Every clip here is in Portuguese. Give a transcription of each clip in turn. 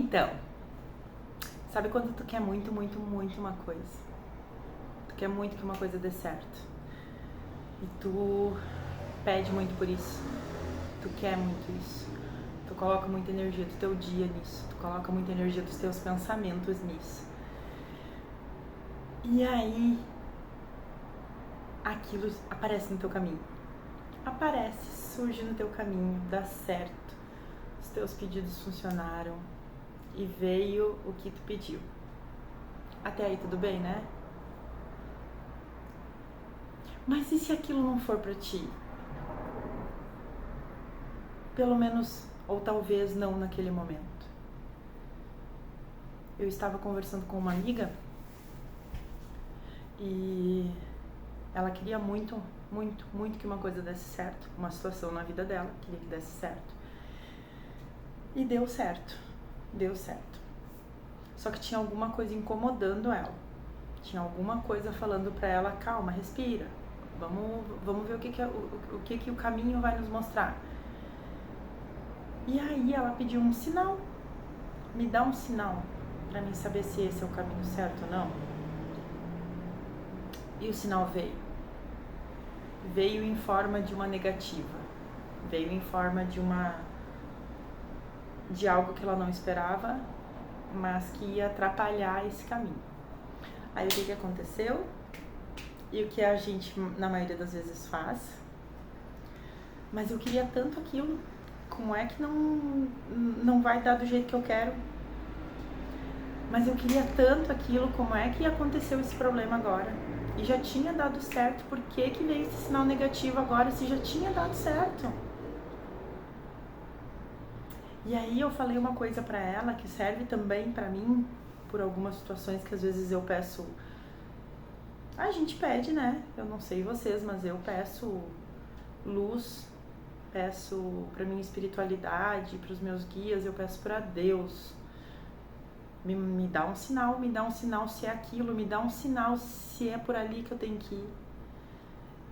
Então, sabe quando tu quer muito, muito, muito uma coisa? Tu quer muito que uma coisa dê certo. E tu pede muito por isso. Tu quer muito isso. Tu coloca muita energia do teu dia nisso. Tu coloca muita energia dos teus pensamentos nisso. E aí, aquilo aparece no teu caminho. Aparece, surge no teu caminho, dá certo. Os teus pedidos funcionaram. E veio o que tu pediu. Até aí tudo bem, né? Mas e se aquilo não for pra ti? Pelo menos, ou talvez não naquele momento. Eu estava conversando com uma amiga e ela queria muito, muito, muito que uma coisa desse certo, uma situação na vida dela, queria que desse certo. E deu certo, deu certo. Só que tinha alguma coisa incomodando ela. Tinha alguma coisa falando pra ela, calma, respira. Vamos ver o que o caminho vai nos mostrar. E aí ela pediu um sinal. Me dá um sinal pra mim saber se esse é o caminho certo ou não. E o sinal veio. Veio em forma de uma negativa. Veio em forma de algo que ela não esperava, mas que ia atrapalhar esse caminho. Aí o que aconteceu? E o que a gente, na maioria das vezes, faz. Mas eu queria tanto aquilo. Como é que não vai dar do jeito que eu quero? Mas eu queria tanto aquilo, como é que aconteceu esse problema agora? E já tinha dado certo, por que veio esse sinal negativo agora se já tinha dado certo? E aí eu falei uma coisa pra ela que serve também pra mim, por algumas situações que às vezes eu peço. A gente pede, né? Eu não sei vocês, mas eu peço luz, peço pra minha espiritualidade, pros meus guias, eu peço pra Deus. Me dá um sinal se é aquilo, me dá um sinal se é por ali que eu tenho que ir.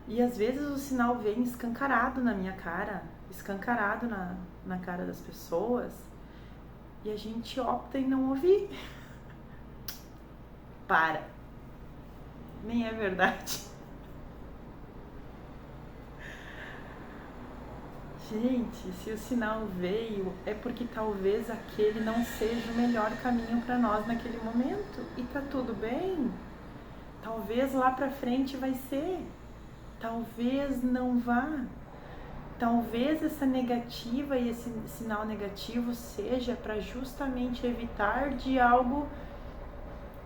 E às vezes o sinal vem escancarado na minha cara, escancarado na cara das pessoas, e a gente opta em não ouvir. Para. Nem é verdade. Gente, se o sinal veio, é porque talvez aquele não seja o melhor caminho para nós naquele momento. E tá tudo bem. Talvez lá pra frente vai ser. Talvez não vá. Talvez essa negativa e esse sinal negativo seja para justamente evitar de algo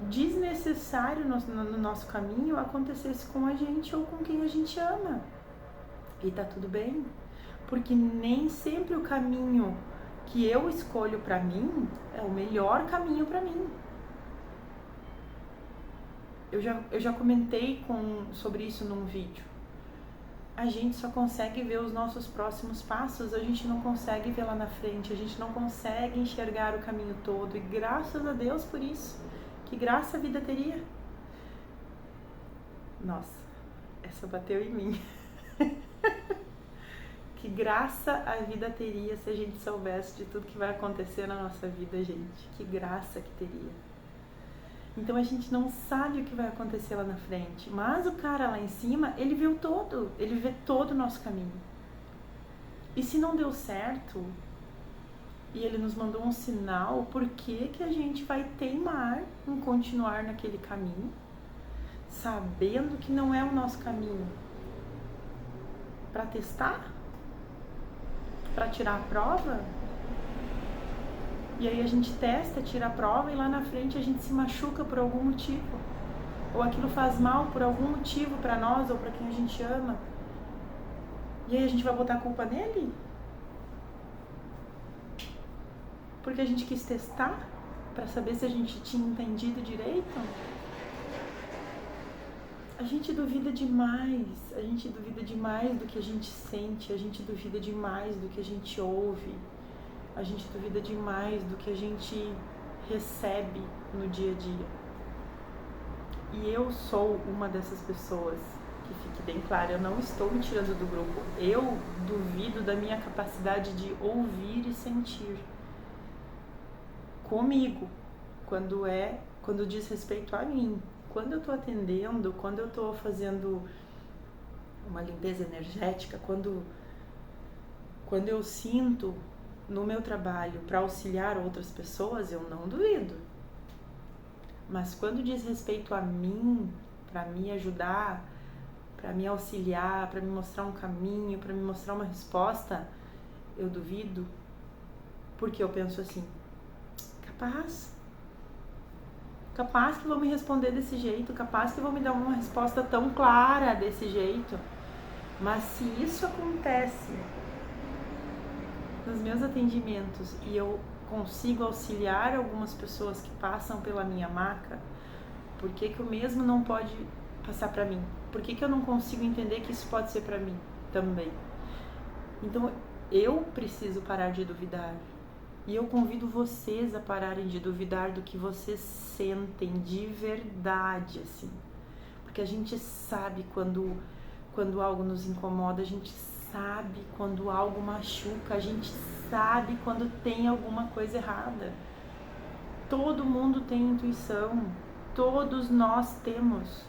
desnecessário no nosso caminho acontecesse com a gente ou com quem a gente ama. E tá tudo bem. Porque nem sempre o caminho que eu escolho pra mim é o melhor caminho pra mim. Eu já comentei sobre isso num vídeo. A gente só consegue ver os nossos próximos passos, a gente não consegue ver lá na frente, a gente não consegue enxergar o caminho todo. E graças a Deus por isso. Que graça a vida teria. Nossa, essa bateu em mim. Que graça a vida teria se a gente soubesse de tudo que vai acontecer na nossa vida, gente. Que graça que teria. Então a gente não sabe o que vai acontecer lá na frente. Mas o cara lá em cima, ele vê todo o nosso caminho. E se não deu certo, e ele nos mandou um sinal, por que a gente vai teimar em continuar naquele caminho, sabendo que não é o nosso caminho? Para testar? Para tirar a prova? E aí a gente testa, tira a prova e lá na frente a gente se machuca por algum motivo. Ou aquilo faz mal por algum motivo para nós ou para quem a gente ama. E aí a gente vai botar a culpa nele? Porque a gente quis testar para saber se a gente tinha entendido direito? A gente duvida demais do que a gente sente, a gente duvida demais do que a gente ouve, a gente duvida demais do que a gente recebe no dia a dia. E eu sou uma dessas pessoas, que fique bem claro, eu não estou me tirando do grupo, eu duvido da minha capacidade de ouvir e sentir. comigo, quando diz respeito a mim. Quando eu tô atendendo, quando eu tô fazendo uma limpeza energética, quando eu sinto no meu trabalho para auxiliar outras pessoas, eu não duvido. Mas quando diz respeito a mim, para me ajudar, para me auxiliar, para me mostrar um caminho, para me mostrar uma resposta, eu duvido, porque eu penso assim, capaz que vão me responder desse jeito, capaz que vão me dar uma resposta tão clara desse jeito. Mas se isso acontece nos meus atendimentos e eu consigo auxiliar algumas pessoas que passam pela minha maca, por que o mesmo não pode passar para mim? Por que eu não consigo entender que isso pode ser para mim também? Então eu preciso parar de duvidar. E eu convido vocês a pararem de duvidar do que vocês sentem de verdade, assim. Porque a gente sabe quando algo nos incomoda, a gente sabe quando algo machuca, a gente sabe quando tem alguma coisa errada. Todo mundo tem intuição, todos nós temos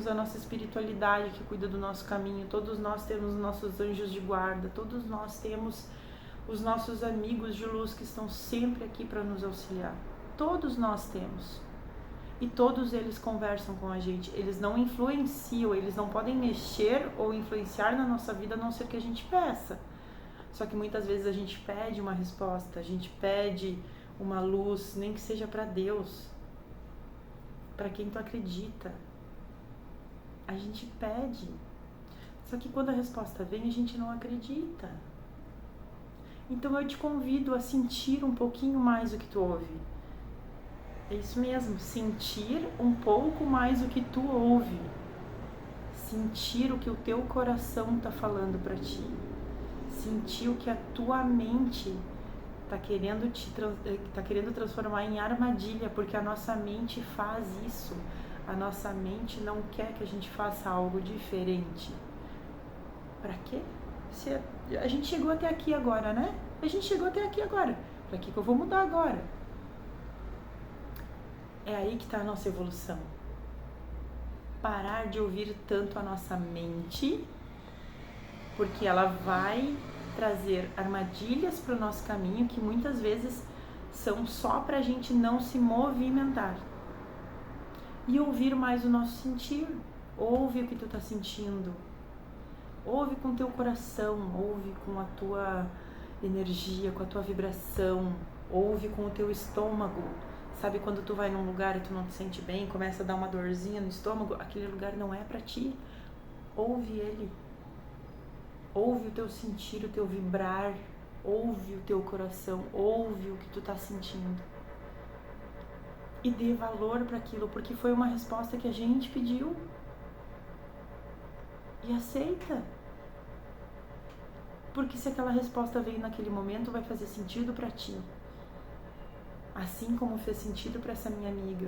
a nossa espiritualidade que cuida do nosso caminho, todos nós temos nossos anjos de guarda, todos nós temos os nossos amigos de luz que estão sempre aqui para nos auxiliar. Todos nós temos. E todos eles conversam com a gente. Eles não influenciam, eles não podem mexer ou influenciar na nossa vida a não ser que a gente peça. Só que muitas vezes a gente pede uma resposta, a gente pede uma luz, nem que seja para Deus, para quem tu acredita. A gente pede. Só que quando a resposta vem, a gente não acredita. Então eu te convido a sentir um pouquinho mais o que tu ouve. É isso mesmo, sentir um pouco mais o que tu ouve. Sentir o que o teu coração está falando para ti. Sentir o que a tua mente está querendo transformar em armadilha, porque a nossa mente faz isso. A nossa mente não quer que a gente faça algo diferente. Para quê? A gente chegou até aqui agora, né? A gente chegou até aqui agora. Para que eu vou mudar agora? É aí que está a nossa evolução. Parar de ouvir tanto a nossa mente, porque ela vai trazer armadilhas para o nosso caminho que muitas vezes são só para a gente não se movimentar. E ouvir mais o nosso sentir. Ouve o que tu está sentindo. Ouve com o teu coração, ouve com a tua energia, com a tua vibração, ouve com o teu estômago. Sabe quando tu vai num lugar e tu não te sente bem, começa a dar uma dorzinha no estômago? Aquele lugar não é pra ti. Ouve ele. Ouve o teu sentir, o teu vibrar. Ouve o teu coração, ouve o que tu tá sentindo. E dê valor para aquilo, porque foi uma resposta que a gente pediu. E aceita. Porque se aquela resposta veio naquele momento, vai fazer sentido para ti. Assim como fez sentido para essa minha amiga.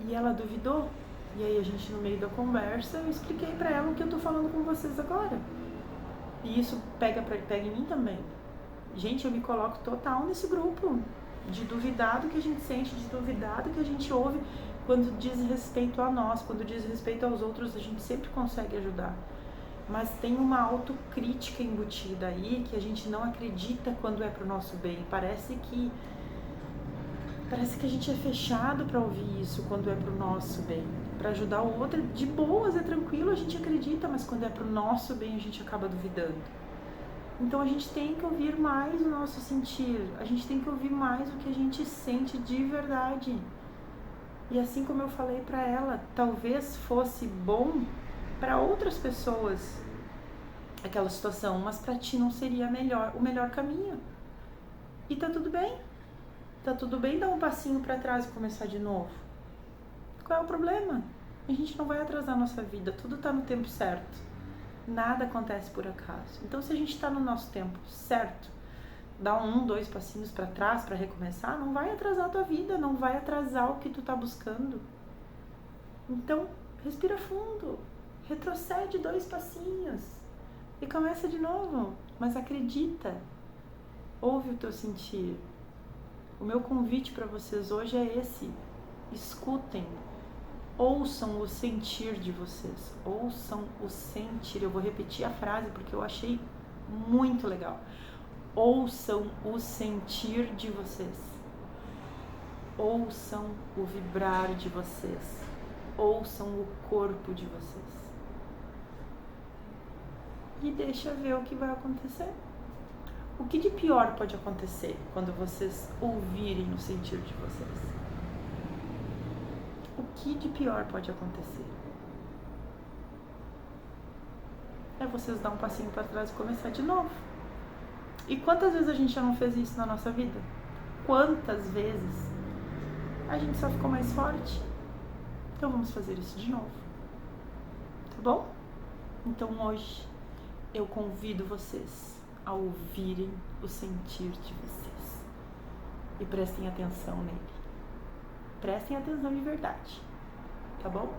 E ela duvidou. E aí a gente, no meio da conversa, eu expliquei para ela o que eu tô falando com vocês agora. E isso pega em mim também. Gente, eu me coloco total nesse grupo. De duvidar do que a gente sente, de duvidar do que a gente ouve. Quando diz respeito a nós, quando diz respeito aos outros, a gente sempre consegue ajudar. Mas tem uma autocrítica embutida aí que a gente não acredita quando é pro nosso bem. Parece que a gente é fechado para ouvir isso quando é pro nosso bem. Para ajudar o outro, de boas, é tranquilo, a gente acredita, mas quando é pro nosso bem a gente acaba duvidando. Então a gente tem que ouvir mais o nosso sentir, a gente tem que ouvir mais o que a gente sente de verdade. E assim como eu falei para ela, talvez fosse bom para outras pessoas aquela situação, mas para ti não seria o melhor caminho. E tá tudo bem. Tá tudo bem dar um passinho para trás e começar de novo. Qual é o problema? A gente não vai atrasar a nossa vida, tudo tá no tempo certo. Nada acontece por acaso. Então se a gente tá no nosso tempo certo, dar 2 passinhos para trás para recomeçar, não vai atrasar a tua vida, não vai atrasar o que tu tá buscando. Então, respira fundo, retrocede 2 passinhos e começa de novo, mas acredita Ouve o teu sentir. O meu convite para vocês hoje é esse. Escutem. Ouçam o sentir de vocês. Ouçam o sentir. Eu vou repetir a frase porque eu achei muito legal. Ouçam o sentir de vocês. Ouçam o vibrar de vocês. Ouçam o corpo de vocês. E deixa ver o que vai acontecer. O que de pior pode acontecer quando vocês ouvirem o sentir de vocês? O que de pior pode acontecer? É vocês dar um passinho para trás e começar de novo. E quantas vezes a gente já não fez isso na nossa vida? Quantas vezes a gente só ficou mais forte? Então vamos fazer isso de novo. Tá bom? Então hoje eu convido vocês a ouvirem o sentir de vocês. E prestem atenção nele. Prestem atenção de verdade. Tá bom?